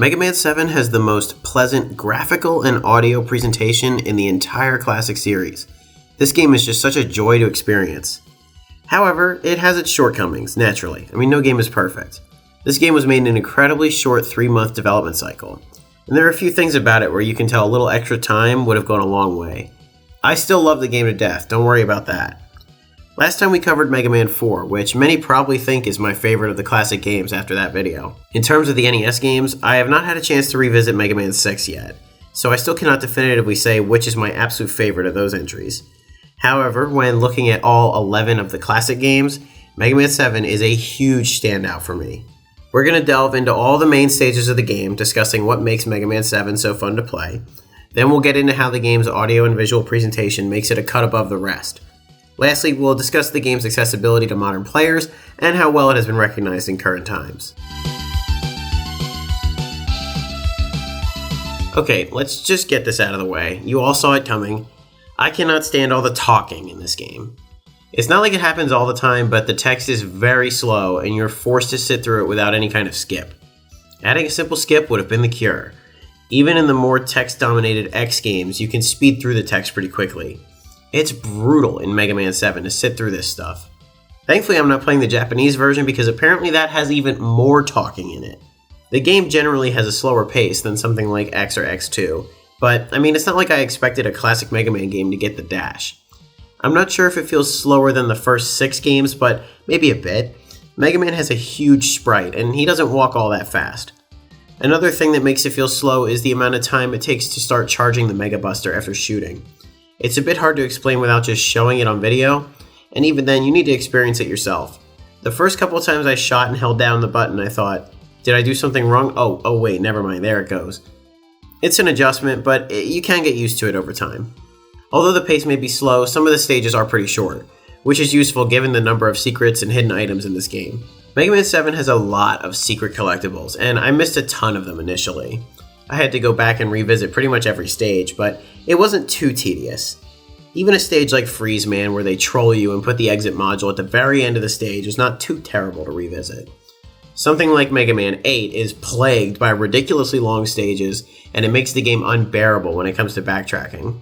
Mega Man 7 has the most pleasant graphical and audio presentation in the entire classic series. This game is just such a joy to experience. However, it has its shortcomings, naturally. No game is perfect. This game was made in an incredibly short 3-month development cycle, and there are a few things about it where you can tell a little extra time would have gone a long way. I still love the game to death, don't worry about that. Last time we covered Mega Man 4, which many probably think is my favorite of the classic games after that video. In terms of the NES games, I have not had a chance to revisit Mega Man 6 yet, so I still cannot definitively say which is my absolute favorite of those entries. However, when looking at all 11 of the classic games, Mega Man 7 is a huge standout for me. We're going to delve into all the main stages of the game, discussing what makes Mega Man 7 so fun to play. Then we'll get into how the game's audio and visual presentation makes it a cut above the rest. Lastly, we'll discuss the game's accessibility to modern players and how well it has been recognized in current times. Okay, let's just get this out of the way. You all saw it coming. I cannot stand all the talking in this game. It's not like it happens all the time, but the text is very slow and you're forced to sit through it without any kind of skip. Adding a simple skip would have been the cure. Even in the more text-dominated X games, you can speed through the text pretty quickly. It's brutal in Mega Man 7 to sit through this stuff. Thankfully, I'm not playing the Japanese version because apparently that has even more talking in it. The game generally has a slower pace than something like X or X2, but it's not like I expected a classic Mega Man game to get the dash. I'm not sure if it feels slower than the first 6 games, but maybe a bit. Mega Man has a huge sprite, and he doesn't walk all that fast. Another thing that makes it feel slow is the amount of time it takes to start charging the Mega Buster after shooting. It's a bit hard to explain without just showing it on video, and even then you need to experience it yourself. The first couple of times I shot and held down the button, I thought, did I do something wrong? Oh wait, never mind, there it goes. It's an adjustment, but you can get used to it over time. Although the pace may be slow, some of the stages are pretty short, which is useful given the number of secrets and hidden items in this game. Mega Man 7 has a lot of secret collectibles, and I missed a ton of them initially. I had to go back and revisit pretty much every stage, but it wasn't too tedious. Even a stage like Freeze Man, where they troll you and put the exit module at the very end of the stage, is not too terrible to revisit. Something like Mega Man 8 is plagued by ridiculously long stages, and it makes the game unbearable when it comes to backtracking.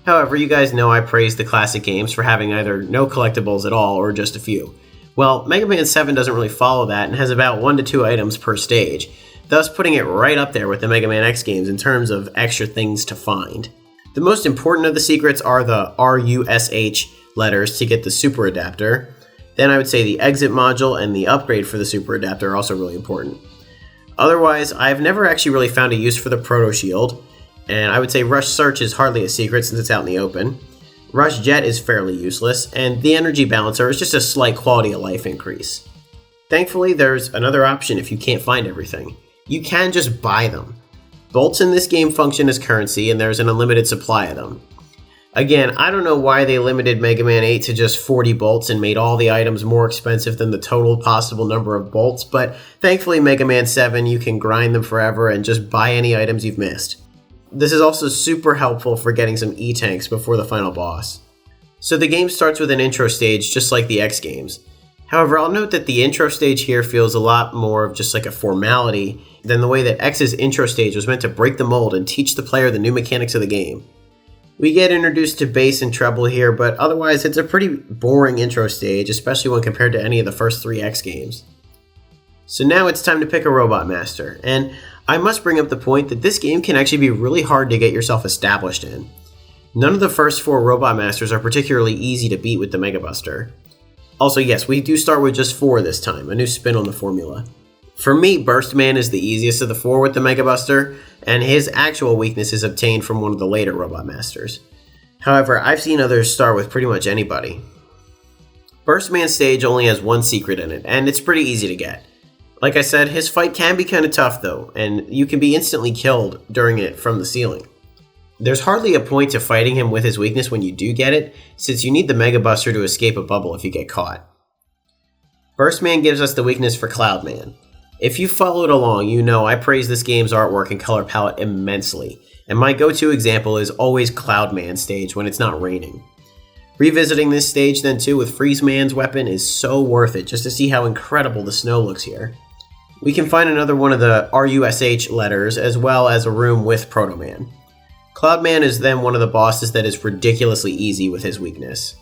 However, you guys know I praise the classic games for having either no collectibles at all or just a few. Well, Mega Man 7 doesn't really follow that and has about 1 to 2 items per stage, thus putting it right up there with the Mega Man X games in terms of extra things to find. The most important of the secrets are the RUSH letters to get the Super Adapter. Then I would say the exit module and the upgrade for the Super Adapter are also really important. Otherwise, I've never actually really found a use for the Proto Shield, and I would say Rush Search is hardly a secret since it's out in the open. Rush Jet is fairly useless, and the Energy Balancer is just a slight quality of life increase. Thankfully, there's another option if you can't find everything. You can just buy them. Bolts in this game function as currency, and there's an unlimited supply of them. Again, I don't know why they limited Mega Man 8 to just 40 bolts and made all the items more expensive than the total possible number of bolts, but thankfully Mega Man 7 you can grind them forever and just buy any items you've missed. This is also super helpful for getting some E-tanks before the final boss. So the game starts with an intro stage just like the X games. However, I'll note that the intro stage here feels a lot more of just like a formality than the way that X's intro stage was meant to break the mold and teach the player the new mechanics of the game. We get introduced to bass and treble here, but otherwise it's a pretty boring intro stage, especially when compared to any of the first 3 X games. So now it's time to pick a Robot Master, and I must bring up the point that this game can actually be really hard to get yourself established in. None of the first 4 Robot Masters are particularly easy to beat with the Mega Buster. Also, yes, we do start with just 4 this time, a new spin on the formula. For me, Burst Man is the easiest of the 4 with the Mega Buster, and his actual weakness is obtained from one of the later Robot Masters. However, I've seen others start with pretty much anybody. Burst Man's stage only has 1 secret in it, and it's pretty easy to get. Like I said, his fight can be kind of tough though, and you can be instantly killed during it from the ceiling. There's hardly a point to fighting him with his weakness when you do get it, since you need the Mega Buster to escape a bubble if you get caught. Burst Man gives us the weakness for Cloud Man. If you followed along, you know I praise this game's artwork and color palette immensely, and my go-to example is always Cloud Man's stage when it's not raining. Revisiting this stage then too with Freeze Man's weapon is so worth it just to see how incredible the snow looks here. We can find another one of the RUSH letters, as well as a room with Proto Man. Cloudman is then one of the bosses that is ridiculously easy with his weakness.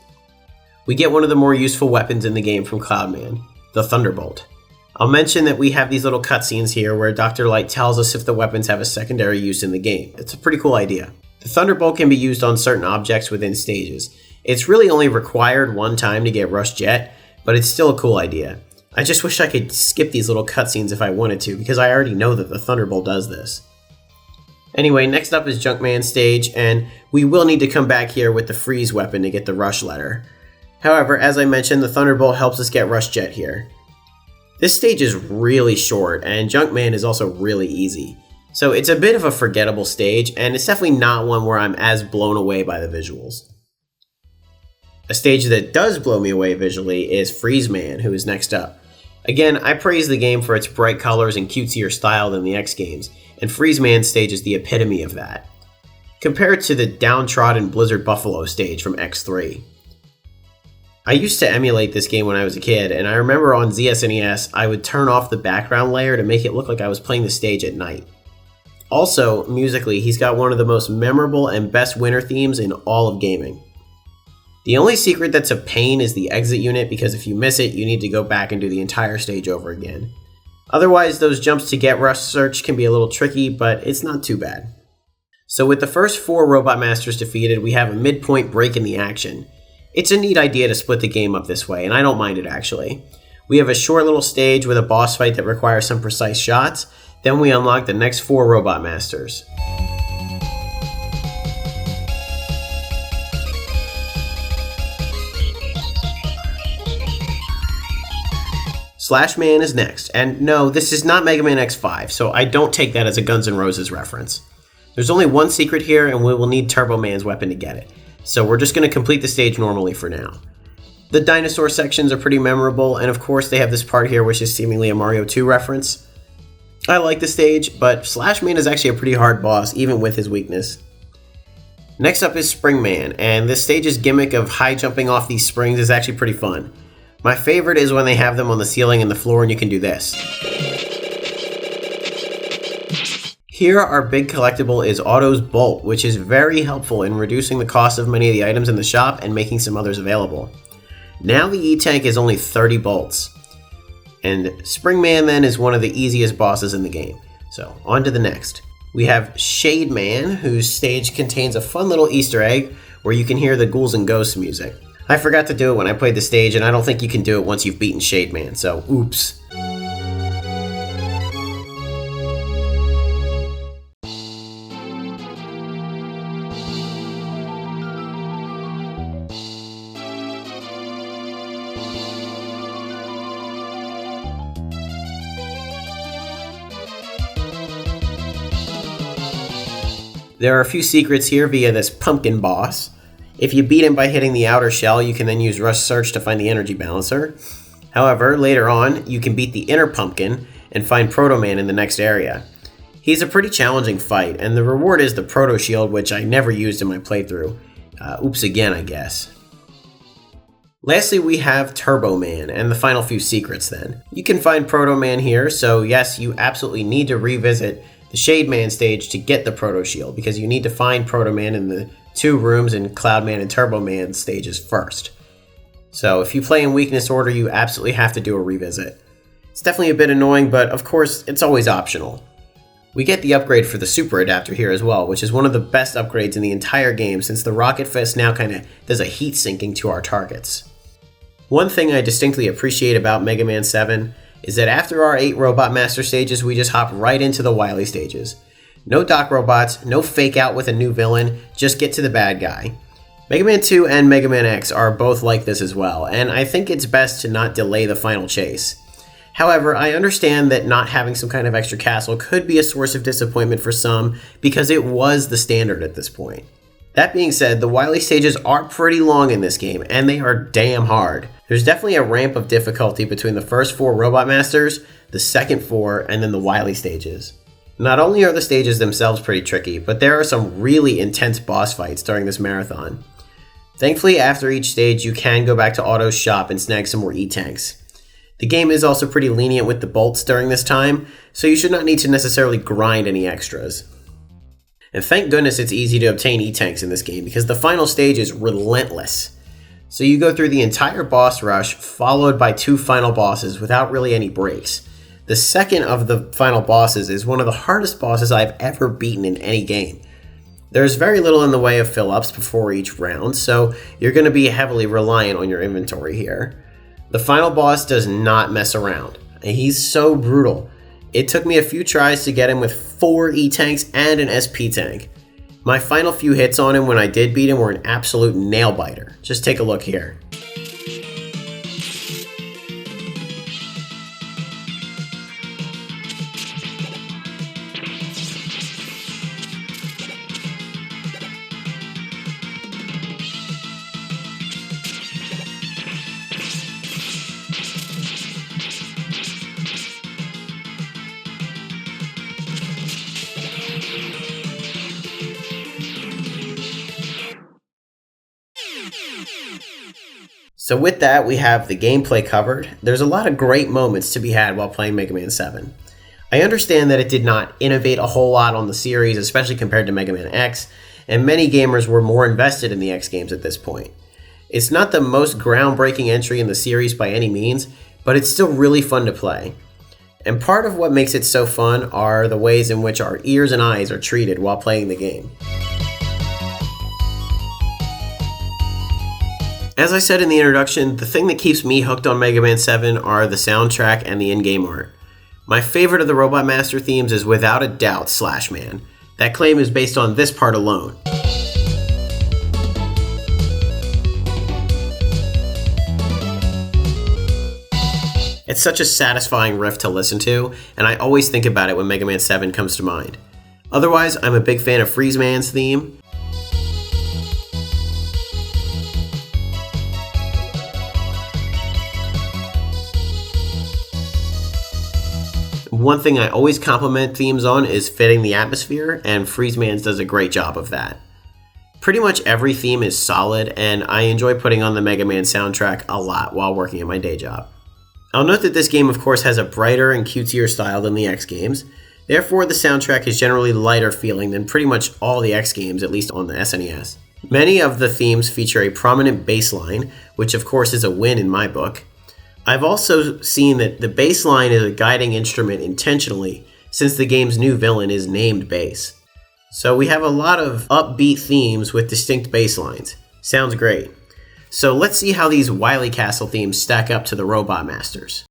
We get one of the more useful weapons in the game from Cloudman, the Thunderbolt. I'll mention that we have these little cutscenes here where Dr. Light tells us if the weapons have a secondary use in the game. It's a pretty cool idea. The Thunderbolt can be used on certain objects within stages. It's really only required one time to get Rush Jet, but it's still a cool idea. I just wish I could skip these little cutscenes if I wanted to, because I already know that the Thunderbolt does this. Anyway, next up is Junkman stage, and we will need to come back here with the Freeze weapon to get the Rush letter. However, as I mentioned, the Thunderbolt helps us get Rush Jet here. This stage is really short, and Junkman is also really easy. So it's a bit of a forgettable stage, and it's definitely not one where I'm as blown away by the visuals. A stage that does blow me away visually is Freeze Man, who is next up. Again, I praise the game for its bright colors and cutesier style than the X games, and Freeze Man stage is the epitome of that. Compare it to the downtrodden Blizzard Buffalo stage from X3. I used to emulate this game when I was a kid, and I remember on SNES I would turn off the background layer to make it look like I was playing the stage at night. Also, musically, he's got one of the most memorable and best winter themes in all of gaming. The only secret that's a pain is the exit unit, because if you miss it, you need to go back and do the entire stage over again. Otherwise, those jumps to get Rush Search can be a little tricky, but it's not too bad. So with the first 4 Robot Masters defeated, we have a midpoint break in the action. It's a neat idea to split the game up this way, and I don't mind it actually. We have a short little stage with a boss fight that requires some precise shots, then we unlock the next 4 Robot Masters. Slash Man is next, and no, this is not Mega Man X5, so I don't take that as a Guns N' Roses reference. There's only one secret here, and we will need Turbo Man's weapon to get it. So we're just going to complete the stage normally for now. The dinosaur sections are pretty memorable, and of course they have this part here which is seemingly a Mario 2 reference. I like the stage, but Slash Man is actually a pretty hard boss, even with his weakness. Next up is Spring Man, and this stage's gimmick of high jumping off these springs is actually pretty fun. My favorite is when they have them on the ceiling and the floor and you can do this. Here, our big collectible is Otto's Bolt, which is very helpful in reducing the cost of many of the items in the shop and making some others available. Now the E-Tank is only 30 bolts. And Spring Man then is one of the easiest bosses in the game. So, on to the next. We have Shade Man, whose stage contains a fun little Easter egg where you can hear the Ghouls and Ghosts music. I forgot to do it when I played the stage, and I don't think you can do it once you've beaten Shade Man, so oops. There are a few secrets here via this pumpkin boss. If you beat him by hitting the outer shell, you can then use Rush Search to find the energy balancer. However, later on, you can beat the inner pumpkin and find Proto Man in the next area. He's a pretty challenging fight, and the reward is the Proto Shield, which I never used in my playthrough. Oops again, I guess. Lastly, we have Turbo Man, and the final few secrets then. You can find Proto Man here, so yes, you absolutely need to revisit the Shade Man stage to get the Proto Shield, because you need to find Proto Man in the 2 rooms in Cloud Man and Turbo Man stages first. So if you play in weakness order, you absolutely have to do a revisit. It's definitely a bit annoying, but of course, it's always optional. We get the upgrade for the Super Adapter here as well, which is one of the best upgrades in the entire game, since the Rocket Fist now kinda does a heat sinking to our targets. One thing I distinctly appreciate about Mega Man 7 is that after our 8 Robot Master stages, we just hop right into the Wily stages. No Doc Robots, no fake out with a new villain, just get to the bad guy. Mega Man 2 and Mega Man X are both like this as well, and I think it's best to not delay the final chase. However, I understand that not having some kind of extra castle could be a source of disappointment for some, because it was the standard at this point. That being said, the Wily stages are pretty long in this game, and they are damn hard. There's definitely a ramp of difficulty between the first 4 Robot Masters, the second 4, and then the Wily stages. Not only are the stages themselves pretty tricky, but there are some really intense boss fights during this marathon. Thankfully, after each stage, you can go back to Otto's shop and snag some more E-Tanks. The game is also pretty lenient with the bolts during this time, so you should not need to necessarily grind any extras. And thank goodness it's easy to obtain E-Tanks in this game because the final stage is relentless. So you go through the entire boss rush followed by 2 final bosses without really any breaks. The second of the final bosses is one of the hardest bosses I've ever beaten in any game. There's very little in the way of fill-ups before each round, so you're going to be heavily reliant on your inventory here. The final boss does not mess around. He's so brutal. It took me a few tries to get him with 4 E-Tanks and an SP tank. My final few hits on him when I did beat him were an absolute nail-biter. Just take a look here. So with that, we have the gameplay covered. There's a lot of great moments to be had while playing Mega Man 7. I understand that it did not innovate a whole lot on the series, especially compared to Mega Man X, and many gamers were more invested in the X games at this point. It's not the most groundbreaking entry in the series by any means, but it's still really fun to play. And part of what makes it so fun are the ways in which our ears and eyes are treated while playing the game. As I said in the introduction, the thing that keeps me hooked on Mega Man 7 are the soundtrack and the in-game art. My favorite of the Robot Master themes is without a doubt Slash Man. That claim is based on this part alone. It's such a satisfying riff to listen to, and I always think about it when Mega Man 7 comes to mind. Otherwise, I'm a big fan of Freeze Man's theme. One thing I always compliment themes on is fitting the atmosphere, and Freeze Man's does a great job of that. Pretty much every theme is solid, and I enjoy putting on the Mega Man soundtrack a lot while working at my day job. I'll note that this game of course has a brighter and cutesier style than the X games, therefore the soundtrack is generally lighter feeling than pretty much all the X games, at least on the SNES. Many of the themes feature a prominent bass line, which of course is a win in my book. I've also seen that the bass line is a guiding instrument intentionally, since the game's new villain is named Bass. So we have a lot of upbeat themes with distinct bass lines. Sounds great. So let's see how these Wily Castle themes stack up to the Robot Masters.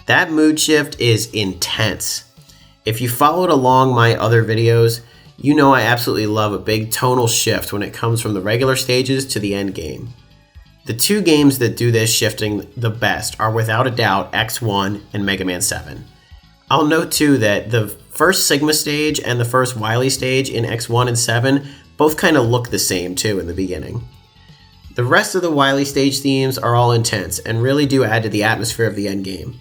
That mood shift is intense. If you followed along my other videos, you know I absolutely love a big tonal shift when it comes from the regular stages to the end game. The 2 games that do this shifting the best are without a doubt X1 and Mega Man 7. I'll note too that the first Sigma stage and the first Wily stage in X1 and 7 both kind of look the same too in the beginning. The rest of the Wily stage themes are all intense and really do add to the atmosphere of the end game.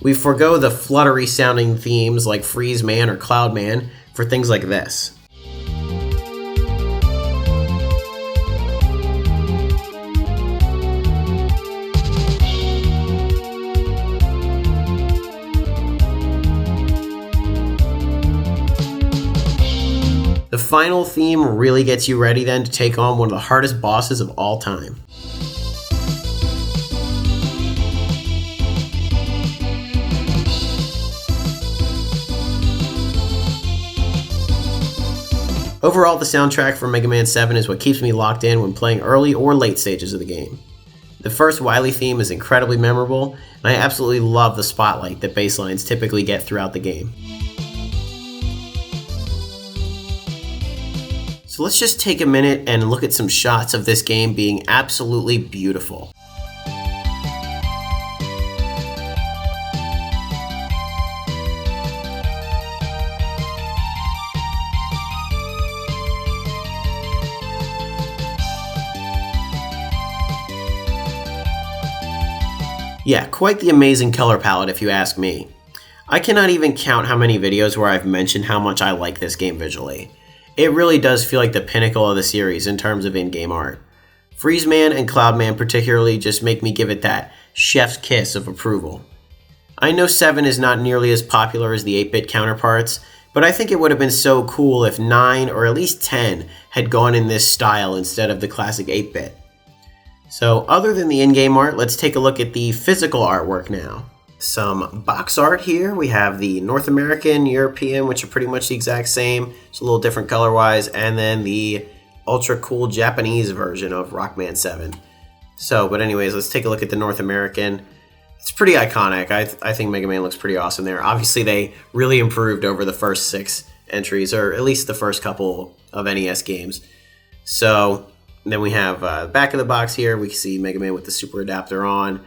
We forego the fluttery sounding themes like Freeze Man or Cloud Man for things like this. The final theme really gets you ready then to take on one of the hardest bosses of all time. Overall, the soundtrack for Mega Man 7 is what keeps me locked in when playing early or late stages of the game. The first Wily theme is incredibly memorable, and I absolutely love the spotlight that bass lines typically get throughout the game. So let's just take a minute and look at some shots of this game being absolutely beautiful. Yeah, quite the amazing color palette if you ask me. I cannot even count how many videos where I've mentioned how much I like this game visually. It really does feel like the pinnacle of the series in terms of in-game art. Freeze Man and Cloud Man particularly just make me give it that chef's kiss of approval. I know 7 is not nearly as popular as the 8-bit counterparts, but I think it would have been so cool if 9 or at least 10 had gone in this style instead of the classic 8-bit. So other than the in-game art, let's take a look at the physical artwork now. Some box art here. We have the North American, European, which are pretty much the exact same. It's a little different color-wise. And then the ultra cool Japanese version of Rockman 7. But anyways, let's take a look at the North American. It's pretty iconic. I think Mega Man looks pretty awesome there. Obviously, they really improved over the first 6 entries, or at least the first couple of NES games. So then we have back of the box here. We can see Mega Man with the super adapter on.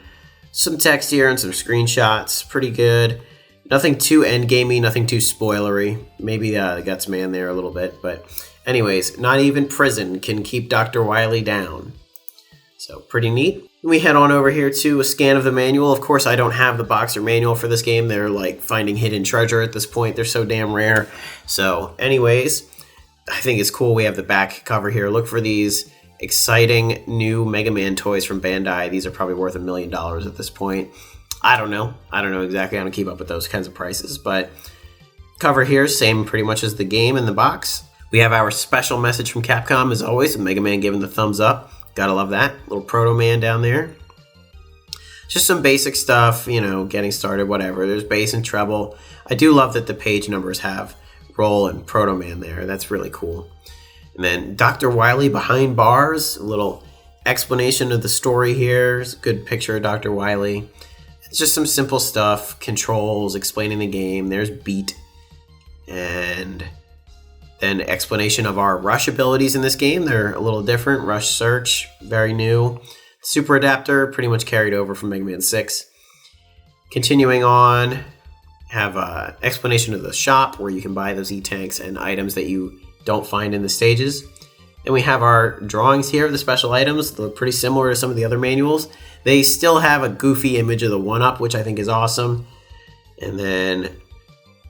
Some text here and some screenshots. Pretty good. Nothing too endgamey, nothing too spoilery. Maybe the Guts Man there a little bit. But anyways, not even prison can keep Dr. Wily down. So pretty neat. We head on over here to a scan of the manual. Of course, I don't have the box or manual for this game. They're like finding hidden treasure at this point. They're so damn rare. So anyways, I think it's cool we have the back cover here. Look for these exciting new Mega Man toys from Bandai. These are probably worth $1 million at this point. I don't know exactly how to keep up with those kinds of prices, but cover here, same pretty much as the game in the box. We have our special message from Capcom as always, Mega Man giving the thumbs up. Gotta love that. Little Proto Man down there. Just some basic stuff, getting started, whatever. There's bass and treble. I do love that the page numbers have Roll and Proto Man there. That's really cool. And then Dr. Wily behind bars, a little explanation of the story here. It's a good picture of Dr. Wily. It's just some simple stuff, controls, explaining the game. There's Beat. And then explanation of our rush abilities in this game. They're a little different. Rush Search, very new. Super Adapter, pretty much carried over from Mega Man 6. Continuing on, have an explanation of the shop where you can buy those E-Tanks and items that you don't find in the stages. Then we have our drawings here of the special items. They look pretty similar to some of the other manuals. They still have a goofy image of the 1-up, which I think is awesome. And then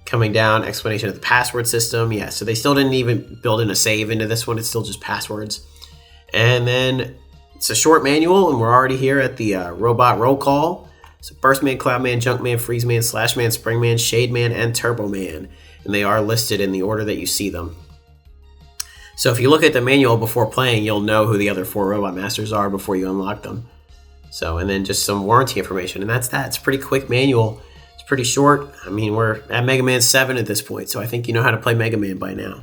coming down, explanation of the password system. Yeah, so they still didn't even build in a save into this one. It's still just passwords. And then it's a short manual, and we're already here at the robot roll call. So Burst Man, Cloud Man, Junk Man, Freeze Man, Slash Man, Spring Man, Shade Man, and Turbo Man. And they are listed in the order that you see them. So if you look at the manual before playing, you'll know who the other 4 Robot Masters are before you unlock them. So, and then just some warranty information, and that's that. It's a pretty quick manual. It's pretty short. I mean, we're at Mega Man 7 at this point, so I think you know how to play Mega Man by now.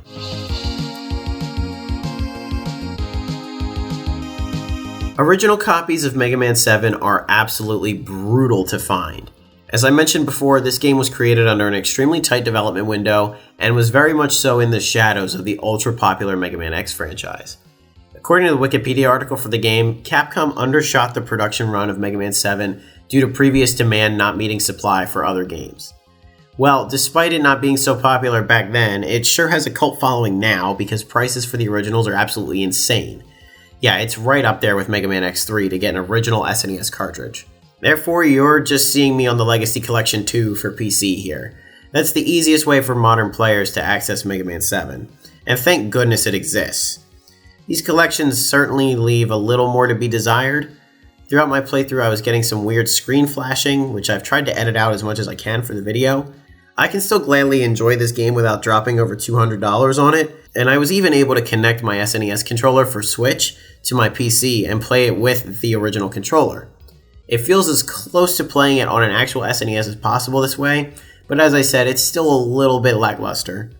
Original copies of Mega Man 7 are absolutely brutal to find. As I mentioned before, this game was created under an extremely tight development window and was very much so in the shadows of the ultra-popular Mega Man X franchise. According to the Wikipedia article for the game, Capcom undershot the production run of Mega Man 7 due to previous demand not meeting supply for other games. Well, despite it not being so popular back then, it sure has a cult following now because prices for the originals are absolutely insane. Yeah, it's right up there with Mega Man X3 to get an original SNES cartridge. Therefore, you're just seeing me on the Legacy Collection 2 for PC here. That's the easiest way for modern players to access Mega Man 7, and thank goodness it exists. These collections certainly leave a little more to be desired. Throughout my playthrough, I was getting some weird screen flashing, which I've tried to edit out as much as I can for the video. I can still gladly enjoy this game without dropping over $200 on it, and I was even able to connect my SNES controller for Switch to my PC and play it with the original controller. It feels as close to playing it on an actual SNES as possible this way, but as I said, it's still a little bit lackluster.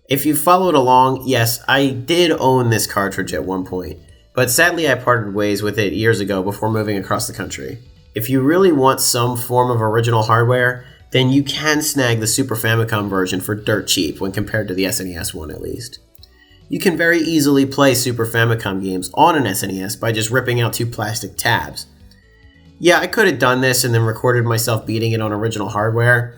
If you followed along, yes, I did own this cartridge at one point, but sadly I parted ways with it years ago before moving across the country. If you really want some form of original hardware, then you can snag the Super Famicom version for dirt cheap when compared to the SNES one at least. You can very easily play Super Famicom games on an SNES by just ripping out 2 plastic tabs. Yeah, I could have done this and then recorded myself beating it on original hardware.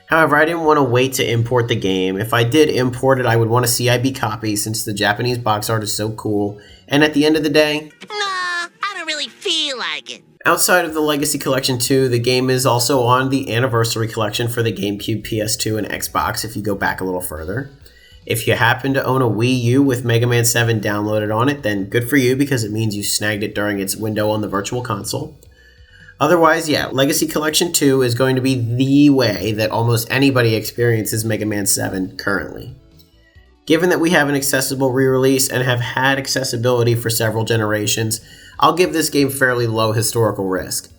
However, I didn't want to wait to import the game. If I did import it, I would want a CIB copy since the Japanese box art is so cool. And at the end of the day, Nah, I don't really feel like it. Outside of the Legacy Collection 2, the game is also on the Anniversary Collection for the GameCube, PS2, and Xbox if you go back a little further. If you happen to own a Wii U with Mega Man 7 downloaded on it, then good for you because it means you snagged it during its window on the Virtual Console. Otherwise, yeah, Legacy Collection 2 is going to be the way that almost anybody experiences Mega Man 7 currently. Given that we have an accessible re-release and have had accessibility for several generations, I'll give this game fairly low historical risk.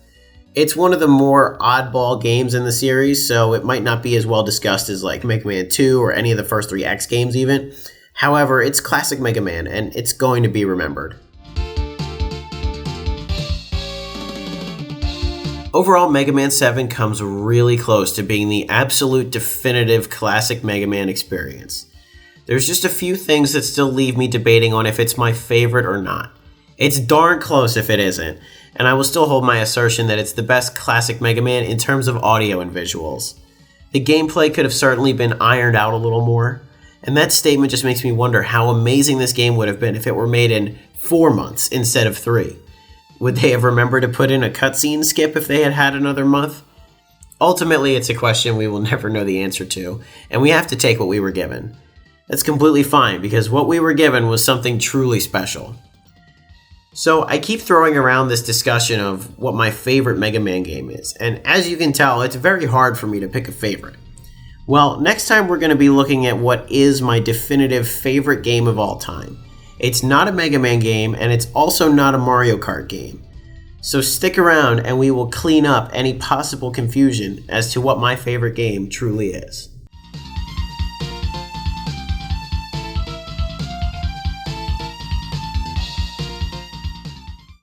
It's one of the more oddball games in the series, so it might not be as well discussed as like Mega Man 2 or any of the first 3 X games even. However, it's classic Mega Man, and it's going to be remembered. Overall, Mega Man 7 comes really close to being the absolute definitive classic Mega Man experience. There's just a few things that still leave me debating on if it's my favorite or not. It's darn close if it isn't, and I will still hold my assertion that it's the best classic Mega Man in terms of audio and visuals. The gameplay could have certainly been ironed out a little more, and that statement just makes me wonder how amazing this game would have been if it were made in 4 months instead of 3. Would they have remembered to put in a cutscene skip if they had had another month? Ultimately, it's a question we will never know the answer to, and we have to take what we were given. That's completely fine, because what we were given was something truly special. So I keep throwing around this discussion of what my favorite Mega Man game is, and as you can tell, it's very hard for me to pick a favorite. Well, next time we're going to be looking at what is my definitive favorite game of all time. It's not a Mega Man game, and it's also not a Mario Kart game. So stick around and we will clean up any possible confusion as to what my favorite game truly is.